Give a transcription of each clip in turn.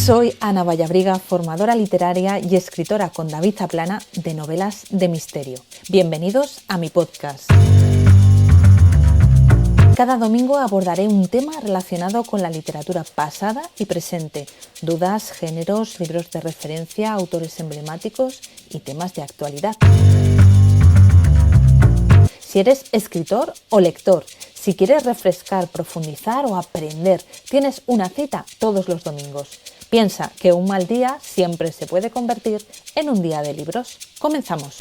Soy Ana Vallabriga, formadora literaria y escritora con David Zaplana de novelas de misterio. Bienvenidos a mi podcast. Cada domingo abordaré un tema relacionado con la literatura pasada y presente, dudas, géneros, libros de referencia, autores emblemáticos y temas de actualidad. Si eres escritor o lector, si quieres refrescar, profundizar o aprender, tienes una cita todos los domingos. Piensa que un mal día siempre se puede convertir en un día de libros. Comenzamos.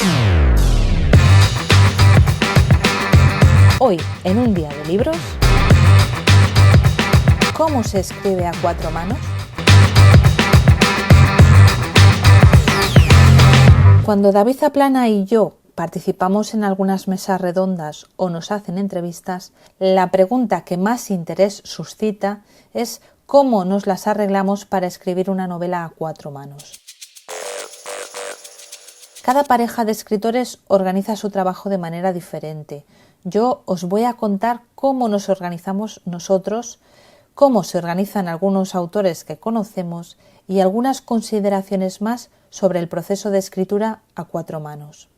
Hoy, en un día de libros, ¿cómo se escribe a cuatro manos? Cuando David Zaplana y yo participamos en algunas mesas redondas o nos hacen entrevistas, la pregunta que más interés suscita es ¿cómo nos las arreglamos para escribir una novela a cuatro manos? Cada pareja de escritores organiza su trabajo de manera diferente. Yo os voy a contar cómo nos organizamos nosotros, cómo se organizan algunos autores que conocemos y algunas consideraciones más sobre el proceso de escritura a cuatro manos.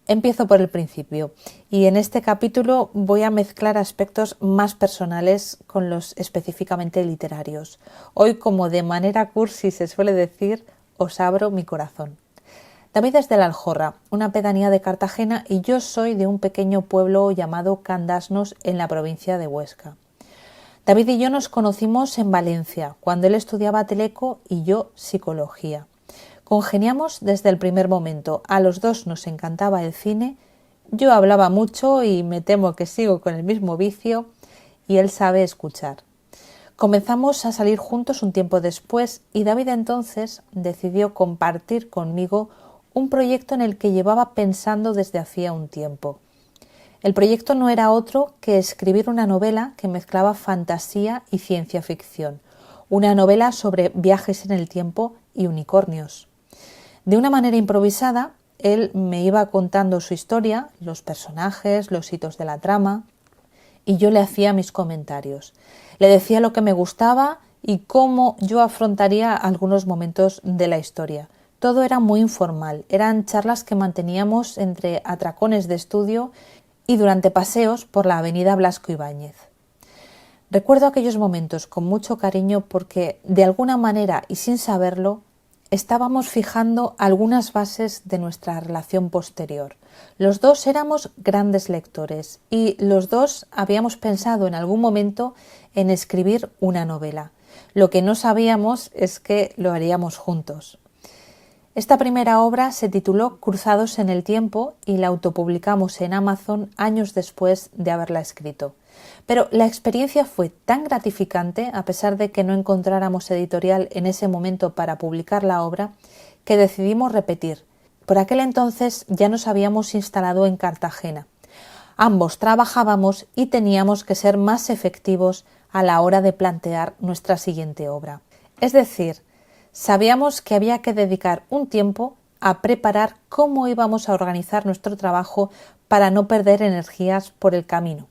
Empiezo por el principio y en este capítulo voy a mezclar aspectos más personales con los específicamente literarios. Hoy, como de manera cursi se suele decir, os abro mi corazón. David es de La Aljorra, una pedanía de Cartagena, y yo soy de un pequeño pueblo llamado Candasnos en la provincia de Huesca. David y yo nos conocimos en Valencia, cuando él estudiaba teleco y yo psicología. Congeniamos desde el primer momento, a los dos nos encantaba el cine, yo hablaba mucho y me temo que sigo con el mismo vicio, y él sabe escuchar. Comenzamos a salir juntos un tiempo después y David entonces decidió compartir conmigo un proyecto en el que llevaba pensando desde hacía un tiempo. El proyecto no era otro que escribir una novela que mezclaba fantasía y ciencia ficción, una novela sobre viajes en el tiempo y unicornios. De una manera improvisada, él me iba contando su historia, los personajes, los hitos de la trama, y yo le hacía mis comentarios. Le decía lo que me gustaba y cómo yo afrontaría algunos momentos de la historia. Todo era muy informal, eran charlas que manteníamos entre atracones de estudio y durante paseos por la avenida Blasco Ibáñez. Recuerdo aquellos momentos con mucho cariño porque, de alguna manera y sin saberlo, estábamos fijando algunas bases de nuestra relación posterior. Los dos éramos grandes lectores y los dos habíamos pensado en algún momento en escribir una novela. Lo que no sabíamos es que lo haríamos juntos. Esta primera obra se tituló Cruzados en el tiempo y la autopublicamos en Amazon años después de haberla escrito. Pero la experiencia fue tan gratificante, a pesar de que no encontráramos editorial en ese momento para publicar la obra, que decidimos repetir. Por aquel entonces ya nos habíamos instalado en Cartagena. Ambos trabajábamos y teníamos que ser más efectivos a la hora de plantear nuestra siguiente obra. Es decir, sabíamos que había que dedicar un tiempo a preparar cómo íbamos a organizar nuestro trabajo para no perder energías por el camino.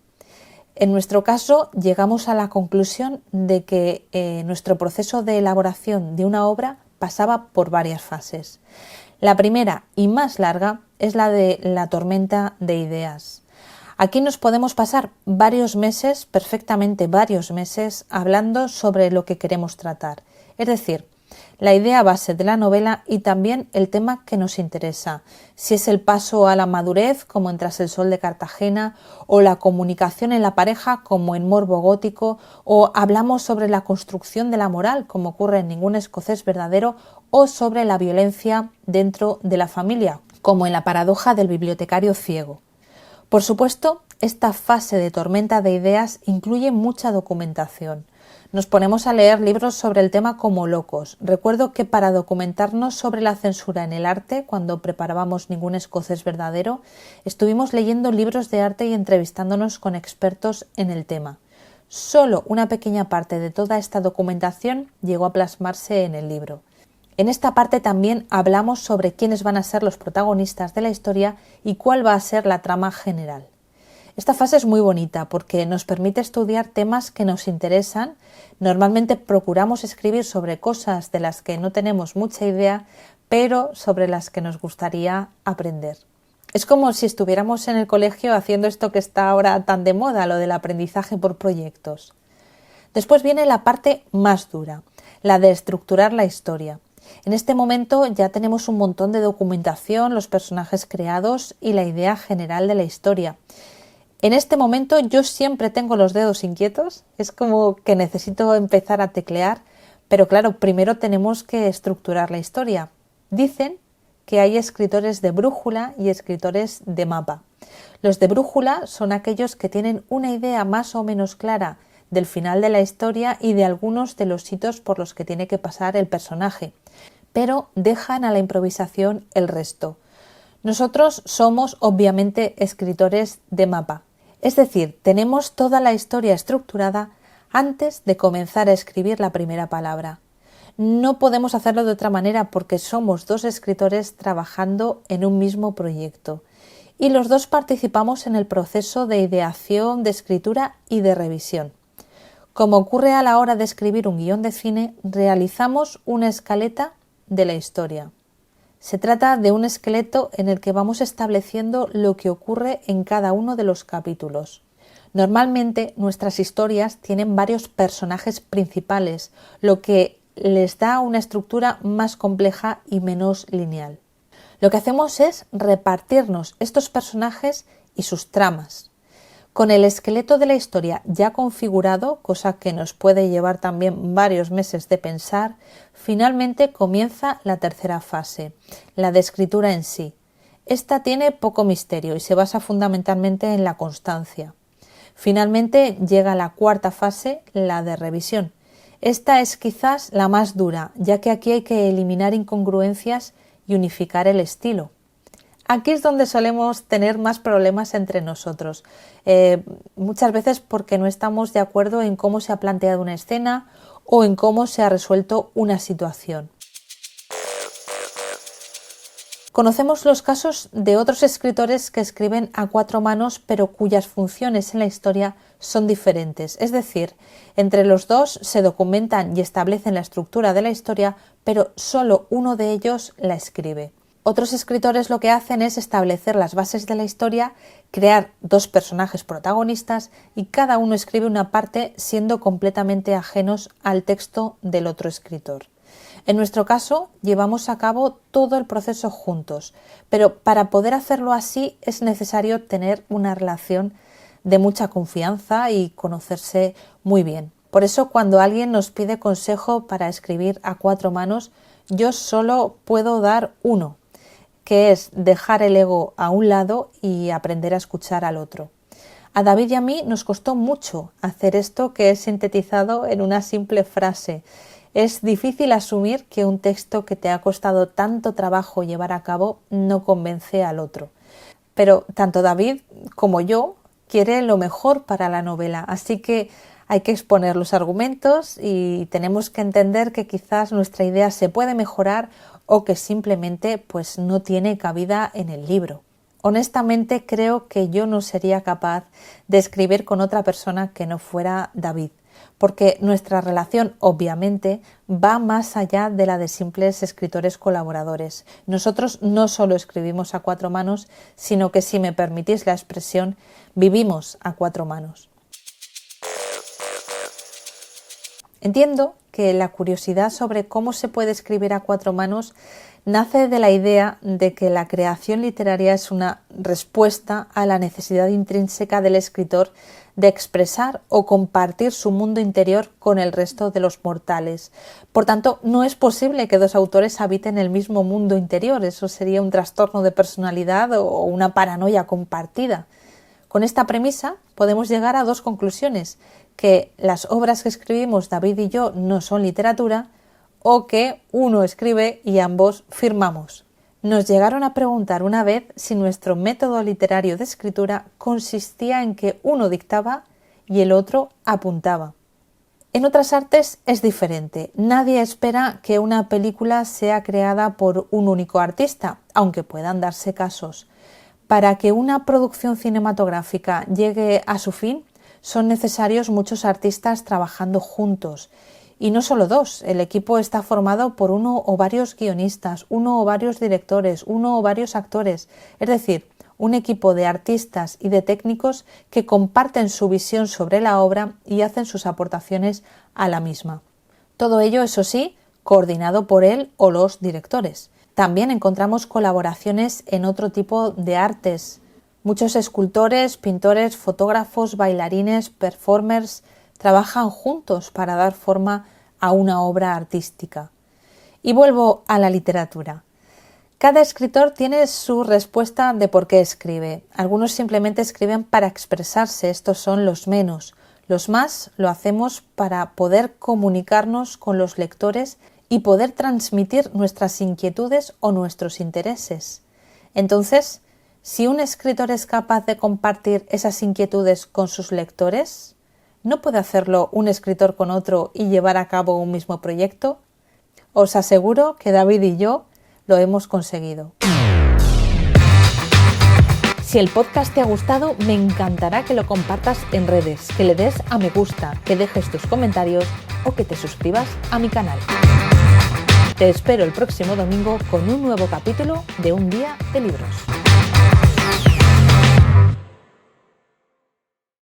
En nuestro caso, llegamos a la conclusión de que nuestro proceso de elaboración de una obra pasaba por varias fases. La primera y más larga es la de la tormenta de ideas. Aquí nos podemos pasar varios meses, perfectamente varios meses, hablando sobre lo que queremos tratar. Es decir, la idea base de la novela y también el tema que nos interesa, si es el paso a la madurez como en Tras el sol de Cartagena, o la comunicación en la pareja como en Morbo gótico, o hablamos sobre la construcción de la moral como ocurre en Ningún escocés verdadero, o sobre la violencia dentro de la familia como en La paradoja del bibliotecario ciego. Por supuesto, esta fase de tormenta de ideas incluye mucha documentación. Nos ponemos a leer libros sobre el tema como locos. Recuerdo que para documentarnos sobre la censura en el arte, cuando preparábamos Ningún escocés verdadero, estuvimos leyendo libros de arte y entrevistándonos con expertos en el tema. Solo una pequeña parte de toda esta documentación llegó a plasmarse en el libro. En esta parte también hablamos sobre quiénes van a ser los protagonistas de la historia y cuál va a ser la trama general. Esta fase es muy bonita porque nos permite estudiar temas que nos interesan. Normalmente procuramos escribir sobre cosas de las que no tenemos mucha idea, pero sobre las que nos gustaría aprender. Es como si estuviéramos en el colegio haciendo esto que está ahora tan de moda, lo del aprendizaje por proyectos. Después viene la parte más dura, la de estructurar la historia. En este momento ya tenemos un montón de documentación, los personajes creados y la idea general de la historia. En este momento yo siempre tengo los dedos inquietos, es como que necesito empezar a teclear, pero claro, primero tenemos que estructurar la historia. Dicen que hay escritores de brújula y escritores de mapa. Los de brújula son aquellos que tienen una idea más o menos clara del final de la historia y de algunos de los hitos por los que tiene que pasar el personaje, pero dejan a la improvisación el resto. Nosotros somos obviamente escritores de mapa, es decir, tenemos toda la historia estructurada antes de comenzar a escribir la primera palabra. No podemos hacerlo de otra manera porque somos dos escritores trabajando en un mismo proyecto y los dos participamos en el proceso de ideación, de escritura y de revisión. Como ocurre a la hora de escribir un guión de cine, realizamos una escaleta de la historia. Se trata de un esqueleto en el que vamos estableciendo lo que ocurre en cada uno de los capítulos. Normalmente nuestras historias tienen varios personajes principales, lo que les da una estructura más compleja y menos lineal. Lo que hacemos es repartirnos estos personajes y sus tramas. Con el esqueleto de la historia ya configurado, cosa que nos puede llevar también varios meses de pensar, finalmente comienza la tercera fase, la de escritura en sí. Esta tiene poco misterio y se basa fundamentalmente en la constancia. Finalmente llega la cuarta fase, la de revisión. Esta es quizás la más dura, ya que aquí hay que eliminar incongruencias y unificar el estilo. Aquí es donde solemos tener más problemas entre nosotros, muchas veces porque no estamos de acuerdo en cómo se ha planteado una escena o en cómo se ha resuelto una situación. Conocemos los casos de otros escritores que escriben a cuatro manos pero cuyas funciones en la historia son diferentes, es decir, entre los dos se documentan y establecen la estructura de la historia, pero solo uno de ellos la escribe. Otros escritores lo que hacen es establecer las bases de la historia, crear dos personajes protagonistas y cada uno escribe una parte siendo completamente ajenos al texto del otro escritor. En nuestro caso, llevamos a cabo todo el proceso juntos, pero para poder hacerlo así es necesario tener una relación de mucha confianza y conocerse muy bien. Por eso, cuando alguien nos pide consejo para escribir a cuatro manos, yo solo puedo dar uno, que es dejar el ego a un lado y aprender a escuchar al otro. A David y a mí nos costó mucho hacer esto que he sintetizado en una simple frase. Es difícil asumir que un texto que te ha costado tanto trabajo llevar a cabo no convence al otro. Pero tanto David como yo quiere lo mejor para la novela, así que hay que exponer los argumentos y tenemos que entender que quizás nuestra idea se puede mejorar o que simplemente pues no tiene cabida en el libro. Honestamente creo que yo no sería capaz de escribir con otra persona que no fuera David, porque nuestra relación obviamente va más allá de la de simples escritores colaboradores. Nosotros no solo escribimos a cuatro manos, sino que, si me permitís la expresión, vivimos a cuatro manos. Entiendo que la curiosidad sobre cómo se puede escribir a cuatro manos nace de la idea de que la creación literaria es una respuesta a la necesidad intrínseca del escritor de expresar o compartir su mundo interior con el resto de los mortales. Por tanto, no es posible que dos autores habiten el mismo mundo interior. Eso sería un trastorno de personalidad o una paranoia compartida. Con esta premisa podemos llegar a dos conclusiones: que las obras que escribimos David y yo no son literatura, o que uno escribe y ambos firmamos. Nos llegaron a preguntar una vez si nuestro método literario de escritura consistía en que uno dictaba y el otro apuntaba. En otras artes es diferente. Nadie espera que una película sea creada por un único artista, aunque puedan darse casos. Para que una producción cinematográfica llegue a su fin, son necesarios muchos artistas trabajando juntos. Y no solo dos, el equipo está formado por uno o varios guionistas, uno o varios directores, uno o varios actores. Es decir, un equipo de artistas y de técnicos que comparten su visión sobre la obra y hacen sus aportaciones a la misma. Todo ello, eso sí, coordinado por él o los directores. También encontramos colaboraciones en otro tipo de artes. Muchos escultores, pintores, fotógrafos, bailarines, performers trabajan juntos para dar forma a una obra artística. Y vuelvo a la literatura. Cada escritor tiene su respuesta de por qué escribe. Algunos simplemente escriben para expresarse, estos son los menos. Los más lo hacemos para poder comunicarnos con los lectores y poder transmitir nuestras inquietudes o nuestros intereses. Entonces, si un escritor es capaz de compartir esas inquietudes con sus lectores, ¿no puede hacerlo un escritor con otro y llevar a cabo un mismo proyecto? Os aseguro que David y yo lo hemos conseguido. Si el podcast te ha gustado, me encantará que lo compartas en redes, que le des a me gusta, que dejes tus comentarios o que te suscribas a mi canal. Te espero el próximo domingo con un nuevo capítulo de Un Día de Libros.